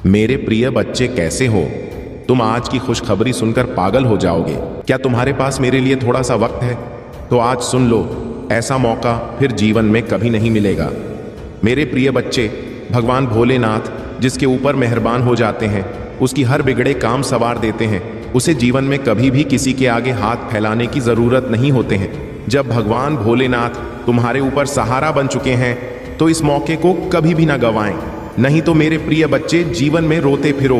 मेरे प्रिय बच्चे कैसे हो? तुम आज की खुशखबरी सुनकर पागल हो जाओगे। क्या तुम्हारे पास मेरे लिए थोड़ा सा वक्त है? तो आज सुन लो, ऐसा मौका फिर जीवन में कभी नहीं मिलेगा। मेरे प्रिय बच्चे, भगवान भोलेनाथ जिसके ऊपर मेहरबान हो जाते हैं, उसकी हर बिगड़े काम सवार देते हैं। उसे जीवन में कभी भी किसी के आगे हाथ फैलाने की जरूरत नहीं होते हैं। जब भगवान भोलेनाथ तुम्हारे ऊपर सहारा बन चुके हैं तो इस मौके को कभी भी ना गंवाएं। नहीं तो मेरे प्रिय बच्चे जीवन में रोते फिरो,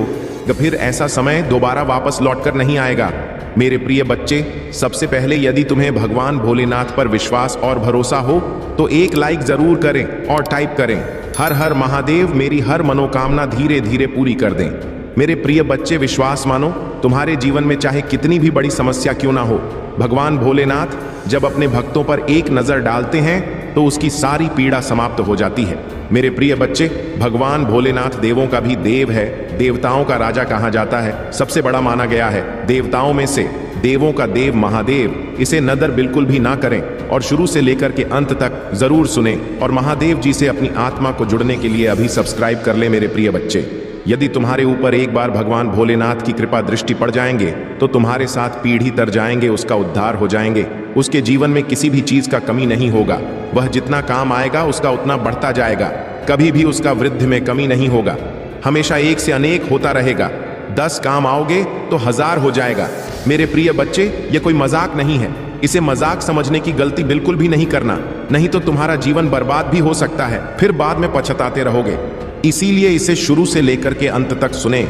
फिर ऐसा समय दोबारा वापस लौटकर नहीं आएगा। मेरे प्रिय बच्चे, सबसे पहले यदि तुम्हें भगवान भोलेनाथ पर विश्वास और भरोसा हो तो एक लाइक जरूर करें और टाइप करें, हर हर महादेव मेरी हर मनोकामना धीरे धीरे पूरी कर दें। मेरे प्रिय बच्चे, विश्वास मानो, तुम्हारे जीवन में चाहे कितनी भी बड़ी समस्या क्यों ना हो, भगवान भोलेनाथ जब अपने भक्तों पर एक नजर डालते हैं तो उसकी सारी पीड़ा समाप्त हो जाती है। मेरे प्रिय बच्चे, भगवान भोलेनाथ देवों का भी देव है, देवताओं का राजा कहा जाता है, सबसे बड़ा माना गया है। देवताओं में से देवों का देव महादेव। इसे नदर बिल्कुल भी ना करें और शुरू से लेकर के अंत तक जरूर सुने और महादेव जी से अपनी आत्मा को जुड़ने के लिए अभी सब्सक्राइब कर ले। मेरे प्रिय बच्चे, यदि तुम्हारे ऊपर एक बार भगवान भोलेनाथ की कृपा दृष्टि पड़ जाएंगे तो तुम्हारे साथ पीढ़ी तर जाएंगे, उसका उद्धार हो जाएंगे। उसके जीवन में किसी भी चीज का कमी नहीं होगा। वह जितना काम आएगा उसका उतना बढ़ता जाएगा। कभी भी उसका वृद्धि में कमी नहीं होगा। हमेशा एक से अनेक होता रहेगा। 10 काम आओगे तो 1000 हो जाएगा। मेरे प्रिय बच्चे, ये कोई मजाक नहीं है। इसे मजाक समझने की गलती बिल्कुल भी नहीं करना, नहीं तो तुम्हारा जीवन बर्बाद भी हो सकता है, फिर बाद में पछताते रहोगे। इसीलिए इसे शुरू से लेकर के अंत तक सुने।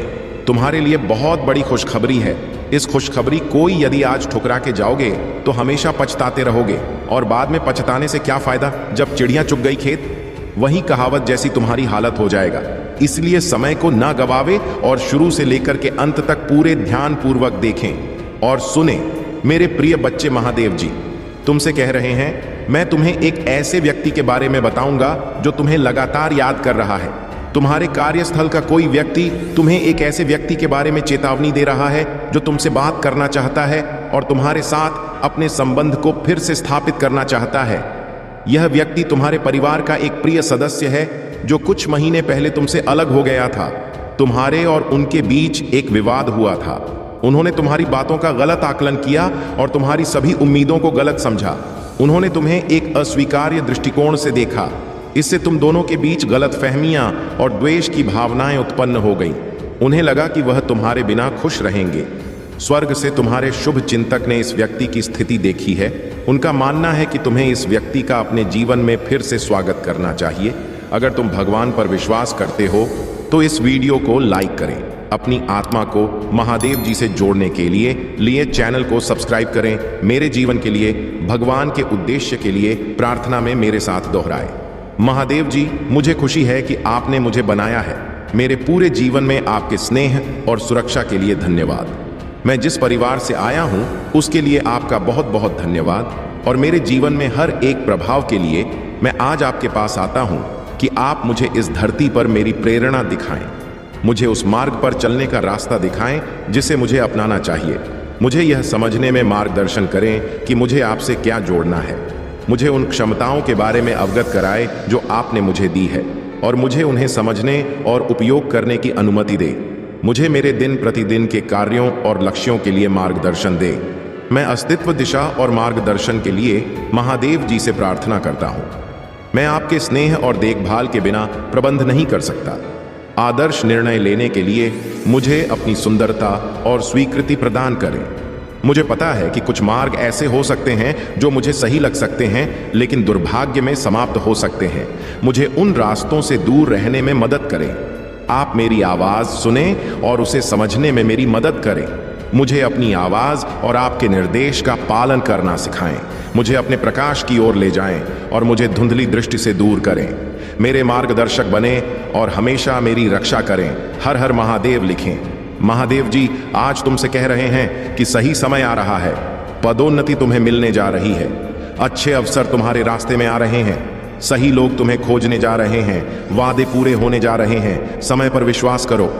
तुम्हारे लिए बहुत बड़ी खुशखबरी है। इस खुशखबरी को यदि आज ठुकरा के जाओगे तो हमेशा पछताते रहोगे और बाद में पछताने से क्या फायदा, जब चिड़िया चुग गई खेत, वही कहावत जैसी तुम्हारी हालत हो जाएगा। इसलिए समय को ना गवावे और शुरू से लेकर के अंत तक पूरे ध्यान पूर्वक देखें और सुने। मेरे प्रिय बच्चे, महादेव जी तुमसे कह रहे हैं, मैं तुम्हें एक ऐसे व्यक्ति के बारे में बताऊंगा जो तुम्हें लगातार याद कर रहा है। तुम्हारे कार्यस्थल का कोई व्यक्ति तुम्हें एक ऐसे व्यक्ति के बारे में चेतावनी दे रहा है जो तुमसे बात करना चाहता है और तुम्हारे साथ अपने संबंध को फिर से स्थापित करना चाहता है। यह व्यक्ति तुम्हारे परिवार का एक प्रिय सदस्य है जो कुछ महीने पहले तुमसे अलग हो गया था। तुम्हारे और उनके बीच एक विवाद हुआ था। उन्होंने तुम्हारी बातों का गलत आकलन किया और तुम्हारी सभी उम्मीदों को गलत समझा। उन्होंने तुम्हें एक अस्वीकार्य दृष्टिकोण से देखा। इससे तुम दोनों के बीच गलतफहमियां और द्वेष की भावनाएं उत्पन्न हो गईं। उन्हें लगा कि वह तुम्हारे बिना खुश रहेंगे। स्वर्ग से तुम्हारे शुभ चिंतक ने इस व्यक्ति की स्थिति देखी है। उनका मानना है कि तुम्हें इस व्यक्ति का अपने जीवन में फिर से स्वागत करना चाहिए। अगर तुम भगवान पर विश्वास करते हो तो इस वीडियो को लाइक करें। अपनी आत्मा को महादेव जी से जोड़ने के लिए चैनल को सब्सक्राइब करें। मेरे जीवन के लिए, भगवान के उद्देश्य के लिए प्रार्थना में मेरे साथ दोहराएं। महादेव जी, मुझे खुशी है कि आपने मुझे बनाया है। मेरे पूरे जीवन में आपके स्नेह और सुरक्षा के लिए धन्यवाद। मैं जिस परिवार से आया हूं उसके लिए आपका बहुत बहुत धन्यवाद। और मेरे जीवन में हर एक प्रभाव के लिए मैं आज आपके पास आता हूं कि आप मुझे इस धरती पर मेरी प्रेरणा दिखाएं। मुझे उस मार्ग पर चलने का रास्ता दिखाएं जिसे मुझे अपनाना चाहिए। मुझे यह समझने में मार्गदर्शन करें कि मुझे आपसे क्या जोड़ना है। मुझे उन क्षमताओं के बारे में अवगत कराए जो आपने मुझे दी है और मुझे उन्हें समझने और उपयोग करने की अनुमति दे। मुझे मेरे दिन प्रतिदिन के कार्यों और लक्ष्यों के लिए मार्गदर्शन दे। मैं अस्तित्व, दिशा और मार्गदर्शन के लिए महादेव जी से प्रार्थना करता हूँ। मैं आपके स्नेह और देखभाल के बिना प्रबंध नहीं कर सकता। आदर्श निर्णय लेने के लिए मुझे अपनी सुंदरता और स्वीकृति प्रदान करें। मुझे पता है कि कुछ मार्ग ऐसे हो सकते हैं जो मुझे सही लग सकते हैं लेकिन दुर्भाग्य में समाप्त हो सकते हैं। मुझे उन रास्तों से दूर रहने में मदद करें। आप मेरी आवाज सुने और उसे समझने में मेरी मदद करें। मुझे अपनी आवाज और आपके निर्देश का पालन करना सिखाएं। मुझे अपने प्रकाश की ओर ले जाएं और मुझे धुंधली दृष्टि से दूर करें। मेरे मार्गदर्शक बने और हमेशा मेरी रक्षा करें। हर हर महादेव लिखें। महादेव जी, आज तुमसे कह रहे हैं कि सही समय आ रहा है। पदोन्नति तुम्हें मिलने जा रही है। अच्छे अवसर तुम्हारे रास्ते में आ रहे हैं। सही लोग तुम्हें खोजने जा रहे हैं। वादे पूरे होने जा रहे हैं। समय पर विश्वास करो।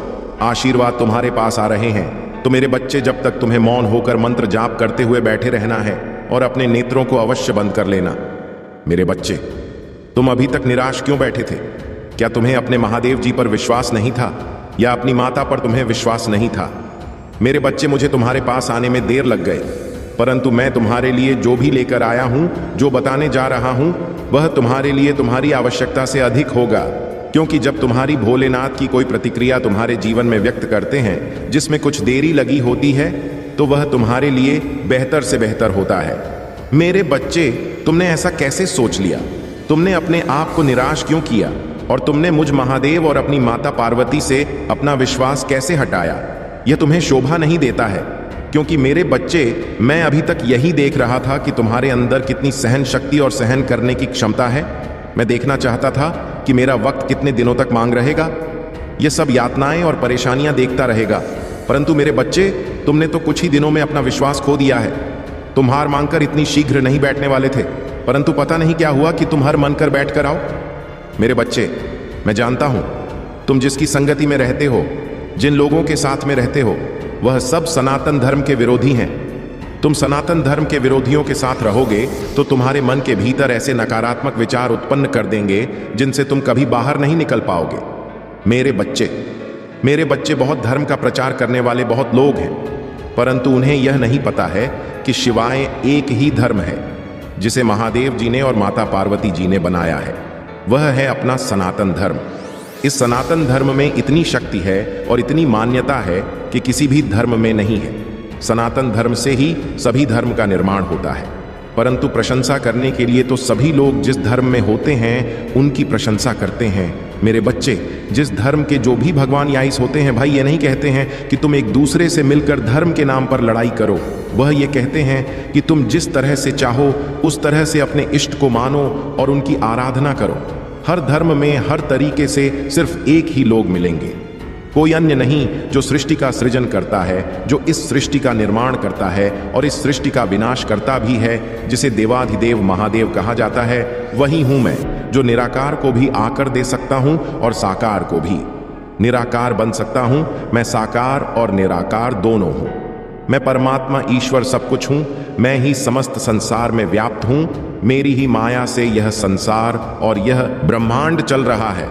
आशीर्वाद तुम्हारे पास आ रहे हैं। तो मेरे बच्चे, जब तक तुम्हें मौन होकर मंत्र जाप करते हुए बैठे रहना है और अपने नेत्रों को अवश्य बंद कर लेना। मेरे बच्चे, तुम अभी तक निराश क्यों बैठे थे? क्या तुम्हें अपने महादेव जी पर विश्वास नहीं था? या अपनी माता पर तुम्हें विश्वास नहीं था। मेरे बच्चे, मुझे तुम्हारे पास आने में देर लग गए, परंतु मैं तुम्हारे लिए जो भी लेकर आया हूं, जो बताने जा रहा हूं, वह तुम्हारे लिए तुम्हारी आवश्यकता से अधिक होगा। क्योंकि जब तुम्हारी भोलेनाथ की कोई प्रतिक्रिया तुम्हारे जीवन में व्यक्त करते हैं जिसमें कुछ देरी लगी होती है, तो वह तुम्हारे लिए बेहतर से बेहतर होता है। मेरे बच्चे, तुमने ऐसा कैसे सोच लिया? तुमने अपने आप को निराश क्यों किया? और तुमने मुझ महादेव और अपनी माता पार्वती से अपना विश्वास कैसे हटाया? यह तुम्हें शोभा नहीं देता है। क्योंकि मेरे बच्चे, मैं अभी तक यही देख रहा था कि तुम्हारे अंदर कितनी सहन शक्ति और सहन करने की क्षमता है। मैं देखना चाहता था कि मेरा वक्त कितने दिनों तक मांग रहेगा, ये सब यातनाएं और परेशानियां देखता रहेगा। परंतु मेरे बच्चे, तुमने तो कुछ ही दिनों में अपना विश्वास खो दिया है। तुम हार मांगकर इतनी शीघ्र नहीं बैठने वाले थे, परंतु पता नहीं क्या हुआ कि तुम हार मानकर बैठ कर आओ। मेरे बच्चे, मैं जानता हूं तुम जिसकी संगति में रहते हो, जिन लोगों के साथ में रहते हो, वह सब सनातन धर्म के विरोधी हैं। तुम सनातन धर्म के विरोधियों के साथ रहोगे तो तुम्हारे मन के भीतर ऐसे नकारात्मक विचार उत्पन्न कर देंगे जिनसे तुम कभी बाहर नहीं निकल पाओगे। मेरे बच्चे, बहुत धर्म का प्रचार करने वाले बहुत लोग हैं, परंतु उन्हें यह नहीं पता है कि शिवाय एक ही धर्म है जिसे महादेव जी ने और माता पार्वती जी ने बनाया है। वह है अपना सनातन धर्म। इस सनातन धर्म में इतनी शक्ति है और इतनी मान्यता है कि किसी भी धर्म में नहीं है। सनातन धर्म से ही सभी धर्म का निर्माण होता है। परंतु प्रशंसा करने के लिए तो सभी लोग जिस धर्म में होते हैं उनकी प्रशंसा करते हैं। मेरे बच्चे, जिस धर्म के जो भी भगवान या ईश होते हैं भाई, ये नहीं कहते हैं कि तुम एक दूसरे से मिलकर धर्म के नाम पर लड़ाई करो। वह ये कहते हैं कि तुम जिस तरह से चाहो उस तरह से अपने इष्ट को मानो और उनकी आराधना करो। हर धर्म में हर तरीके से सिर्फ एक ही लोग मिलेंगे, कोई अन्य नहीं, जो सृष्टि का सृजन करता है, जो इस सृष्टि का निर्माण करता है और इस सृष्टि का विनाश करता भी है, जिसे देवाधिदेव महादेव कहा जाता है। वही हूं मैं, जो निराकार को भी आकर दे सकता हूं और साकार को भी निराकार बन सकता हूं। मैं साकार और निराकार दोनों हूं। मैं परमात्मा ईश्वर सब कुछ हूं। मैं ही समस्त संसार में व्याप्त हूं। मेरी ही माया से यह संसार और यह ब्रह्मांड चल रहा है।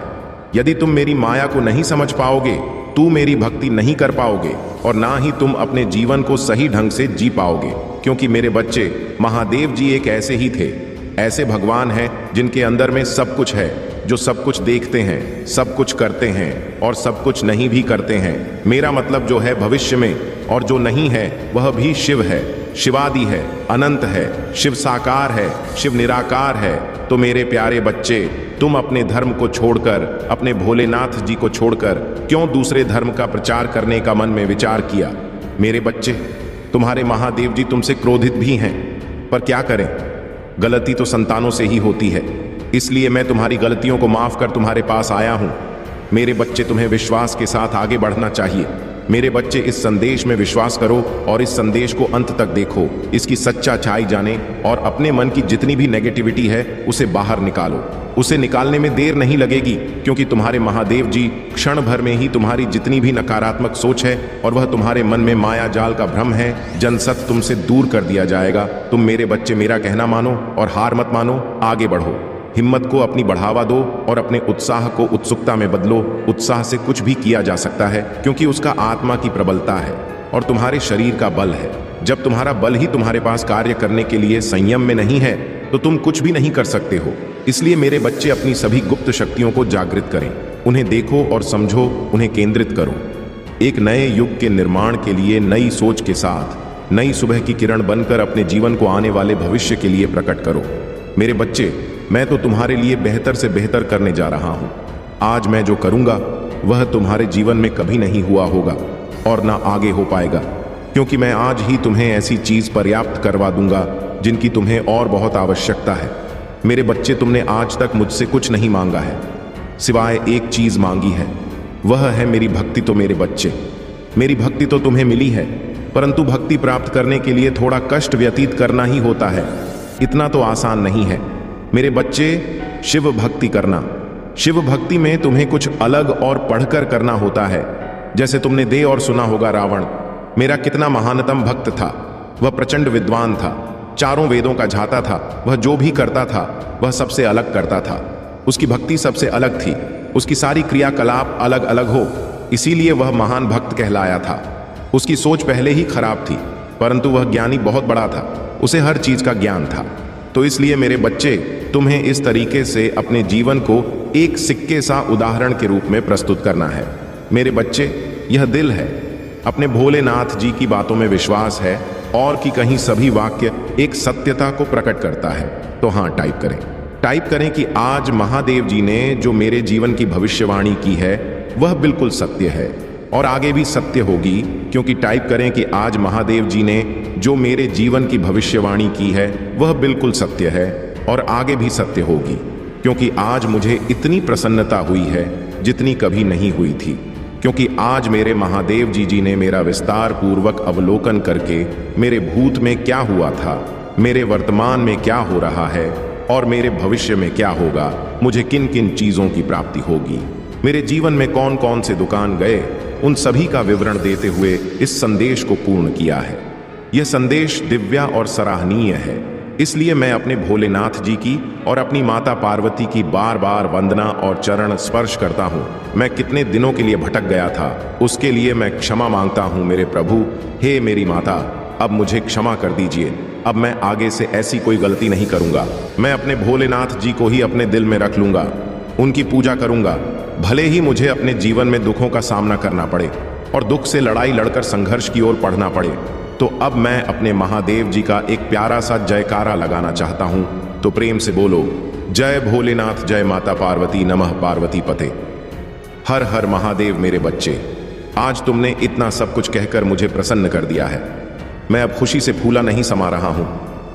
यदि तुम मेरी माया को नहीं समझ पाओगे, तू मेरी भक्ति नहीं कर पाओगे और ना ही तुम अपने जीवन को सही ढंग से जी पाओगे। क्योंकि मेरे बच्चे, महादेव जी एक ऐसे ही थे, ऐसे भगवान हैं जिनके अंदर में सब कुछ है, जो सब कुछ देखते हैं, सब कुछ करते हैं और सब कुछ नहीं भी करते हैं। मेरा मतलब जो है भविष्य में, और जो नहीं है वह भी शिव है, शिवादि है, अनंत है, शिव साकार है, शिव निराकार है। तो मेरे प्यारे बच्चे, तुम अपने धर्म को छोड़कर, अपने भोलेनाथ जी को छोड़कर क्यों दूसरे धर्म का प्रचार करने का मन में विचार किया? मेरे बच्चे, तुम्हारे महादेव जी तुमसे क्रोधित भी हैं, पर क्या करें, गलती तो संतानों से ही होती है। इसलिए मैं तुम्हारी गलतियों को माफ कर तुम्हारे पास आया हूं। मेरे बच्चे, तुम्हें विश्वास के साथ आगे बढ़ना चाहिए। मेरे बच्चे, इस संदेश में विश्वास करो और इस संदेश को अंत तक देखो, इसकी सच्चाई जाने और अपने मन की जितनी भी नेगेटिविटी है उसे बाहर निकालो। उसे निकालने में देर नहीं लगेगी, क्योंकि तुम्हारे महादेव जी क्षण भर में ही तुम्हारी जितनी भी नकारात्मक सोच है और वह तुम्हारे मन में माया जाल का भ्रम है, जनसत तुमसे दूर कर दिया जाएगा। तुम मेरे बच्चे मेरा कहना मानो और हार मत मानो, आगे बढ़ो। हिम्मत को अपनी बढ़ावा दो और अपने उत्साह को उत्सुकता में बदलो। उत्साह से कुछ भी किया जा सकता है, क्योंकि उसका आत्मा की प्रबलता है और तुम्हारे शरीर का बल है। जब तुम्हारा बल ही तुम्हारे पास कार्य करने के लिए संयम में नहीं है तो तुम कुछ भी नहीं कर सकते हो। इसलिए मेरे बच्चे, अपनी सभी गुप्त शक्तियों को जागृत करें, उन्हें देखो और समझो, उन्हें केंद्रित करो। एक नए युग के निर्माण के लिए नई सोच के साथ नई सुबह की किरण बनकर अपने जीवन को आने वाले भविष्य के लिए प्रकट करो। मेरे बच्चे, मैं तो तुम्हारे लिए बेहतर से बेहतर करने जा रहा हूं। आज मैं जो करूंगा वह तुम्हारे जीवन में कभी नहीं हुआ होगा और ना आगे हो पाएगा, क्योंकि मैं आज ही तुम्हें ऐसी चीज पर्याप्त करवा दूंगा जिनकी तुम्हें और बहुत आवश्यकता है। मेरे बच्चे, तुमने आज तक मुझसे कुछ नहीं मांगा है, सिवाय एक चीज मांगी है, वह है मेरी भक्ति। तो मेरे बच्चे, मेरी भक्ति तो तुम्हें मिली है, परंतु भक्ति प्राप्त करने के लिए थोड़ा कष्ट व्यतीत करना ही होता है। इतना तो आसान नहीं है। मेरे बच्चे, शिव भक्ति करना, शिव भक्ति में तुम्हें कुछ अलग और पढ़कर करना होता है। जैसे तुमने दे और सुना होगा, रावण मेरा कितना महानतम भक्त था। वह प्रचंड विद्वान था, चारों वेदों का झाता था। वह जो भी करता था वह सबसे अलग करता था। उसकी भक्ति सबसे अलग थी, उसकी सारी क्रियाकलाप अलग अलग हो। इसीलिए वह महान भक्त कहलाया था। उसकी सोच पहले ही खराब थी, परंतु वह ज्ञानी बहुत बड़ा था, उसे हर चीज का ज्ञान था। तो इसलिए मेरे बच्चे, तुम्हें इस तरीके से अपने जीवन को एक सिक्के सा उदाहरण के रूप में प्रस्तुत करना है। मेरे बच्चे, यह दिल है, अपने भोलेनाथ जी की बातों में विश्वास है और कि कहीं सभी वाक्य एक सत्यता को प्रकट करता है। तो हाँ, टाइप करें कि आज महादेव जी ने जो मेरे जीवन की भविष्यवाणी की है वह बिल्कुल सत्य है और आगे भी सत्य होगी, क्योंकि टाइप करें कि आज महादेव जी ने जो मेरे जीवन की भविष्यवाणी की है वह बिल्कुल सत्य है और आगे भी सत्य होगी, क्योंकि आज मुझे इतनी प्रसन्नता हुई है जितनी कभी नहीं हुई थी, क्योंकि आज मेरे महादेव जी ने मेरा विस्तार पूर्वक अवलोकन करके मेरे भूत में क्या हुआ था, मेरे वर्तमान में क्या हो रहा है और मेरे भविष्य में क्या होगा, मुझे किन किन चीजों की प्राप्ति होगी, मेरे जीवन में कौन कौन से दुकान गए, उन सभी का विवरण देते हुए इस संदेश को पूर्ण किया है। यह संदेश दिव्या और सराहनीय है, इसलिए मैं अपने भोलेनाथ जी की और अपनी माता पार्वती की बार बार वंदना और चरण स्पर्श करता हूँ। मैं कितने दिनों के लिए भटक गया था, उसके लिए मैं क्षमा मांगता हूँ मेरे प्रभु। हे मेरी माता, अब मुझे क्षमा कर दीजिए, अब मैं आगे से ऐसी कोई गलती नहीं करूँगा। मैं अपने भोलेनाथ जी को ही अपने दिल में रख लूँगा, उनकी पूजा करूँगा, भले ही मुझे अपने जीवन में दुखों का सामना करना पड़े और दुख से लड़ाई लड़कर संघर्ष की ओर पढ़ना पड़े। तो अब मैं अपने महादेव जी का एक प्यारा सा जयकारा लगाना चाहता हूं, तो प्रेम से बोलो, जय भोलेनाथ, जय माता पार्वती, नमः पार्वती पते। हर हर महादेव। मेरे बच्चे, आज तुमने इतना सब कुछ कहकर मुझे प्रसन्न कर दिया है। मैं अब खुशी से फूला नहीं समा रहा हूं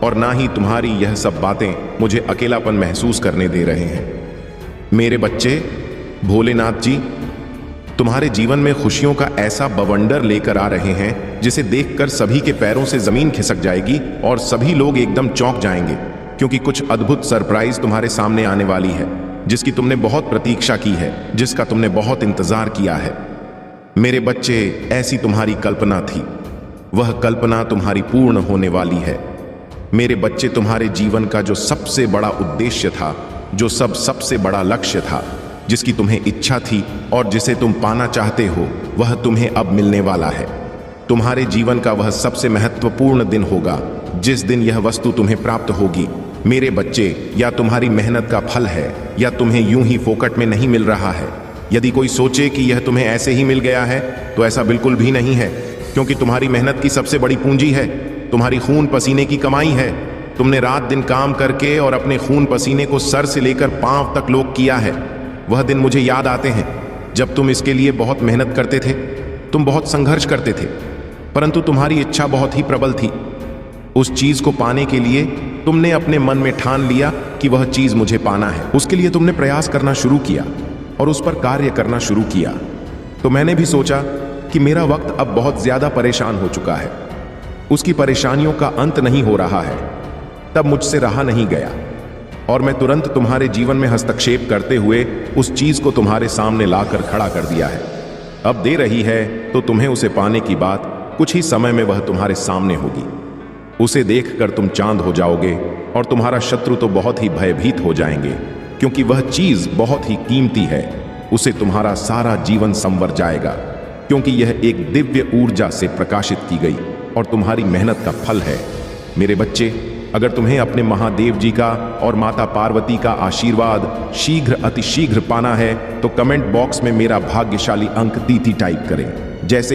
और ना ही तुम्हारी यह सब बातें मुझे अकेलापन महसूस करने दे रहे हैं। मेरे बच्चे, भोलेनाथ जी तुम्हारे जीवन में खुशियों का ऐसा बवंडर लेकर आ रहे हैं जिसे देखकर सभी के पैरों से जमीन खिसक जाएगी और सभी लोग एकदम चौंक जाएंगे, क्योंकि कुछ अद्भुत सरप्राइज तुम्हारे सामने आने वाली है, जिसकी तुमने बहुत प्रतीक्षा की है, जिसका तुमने बहुत इंतजार किया है। मेरे बच्चे, ऐसी तुम्हारी कल्पना थी, वह कल्पना तुम्हारी पूर्ण होने वाली है। मेरे बच्चे, तुम्हारे जीवन का जो सबसे बड़ा उद्देश्य था, जो सबसे बड़ा लक्ष्य था, जिसकी तुम्हें इच्छा थी और जिसे तुम पाना चाहते हो, वह तुम्हें अब मिलने वाला है। तुम्हारे जीवन का वह सबसे महत्वपूर्ण दिन होगा जिस दिन यह वस्तु तुम्हें प्राप्त होगी। मेरे बच्चे, या तुम्हारी मेहनत का फल है या तुम्हें यूं ही फोकट में नहीं मिल रहा है। यदि कोई सोचे कि यह तुम्हें ऐसे ही मिल गया है तो ऐसा बिल्कुल भी नहीं है, क्योंकि तुम्हारी मेहनत की सबसे बड़ी पूंजी है, तुम्हारी खून पसीने की कमाई है। तुमने रात दिन काम करके और अपने खून पसीने को सर से लेकर पांव तक लोग किया है। वह दिन मुझे याद आते हैं जब तुम इसके लिए बहुत मेहनत करते थे, तुम बहुत संघर्ष करते थे, परंतु तुम्हारी इच्छा बहुत ही प्रबल थी। उस चीज को पाने के लिए तुमने अपने मन में ठान लिया कि वह चीज मुझे पाना है। उसके लिए तुमने प्रयास करना शुरू किया और उस पर कार्य करना शुरू किया। तो मैंने भी सोचा कि मेरा वक्त अब बहुत ज्यादा परेशान हो चुका है, उसकी परेशानियों का अंत नहीं हो रहा है। तब मुझसे रहा नहीं गया और मैं तुरंत तुम्हारे जीवन में हस्तक्षेप करते हुए उस चीज को तुम्हारे सामने लाकर खड़ा कर दिया है। अब दे रही है तो तुम्हें उसे पाने की बात कुछ ही समय में वह तुम्हारे सामने होगी। उसे देखकर तुम चांद हो जाओगे और तुम्हारा शत्रु तो बहुत ही भयभीत हो जाएंगे, क्योंकि वह चीज बहुत ही कीमती है। उसे तुम्हारा सारा जीवन संवर जाएगा, क्योंकि यह एक दिव्य ऊर्जा से प्रकाशित की गई और तुम्हारी मेहनत का फल है। मेरे बच्चे, अगर तुम्हें अपने महादेव जी का और माता पार्वती का आशीर्वाद शीघ्र अतिशीघ्र पाना है तो कमेंट बॉक्स में मेरा भाग्यशाली अंक 33 टाइप करें। जैसे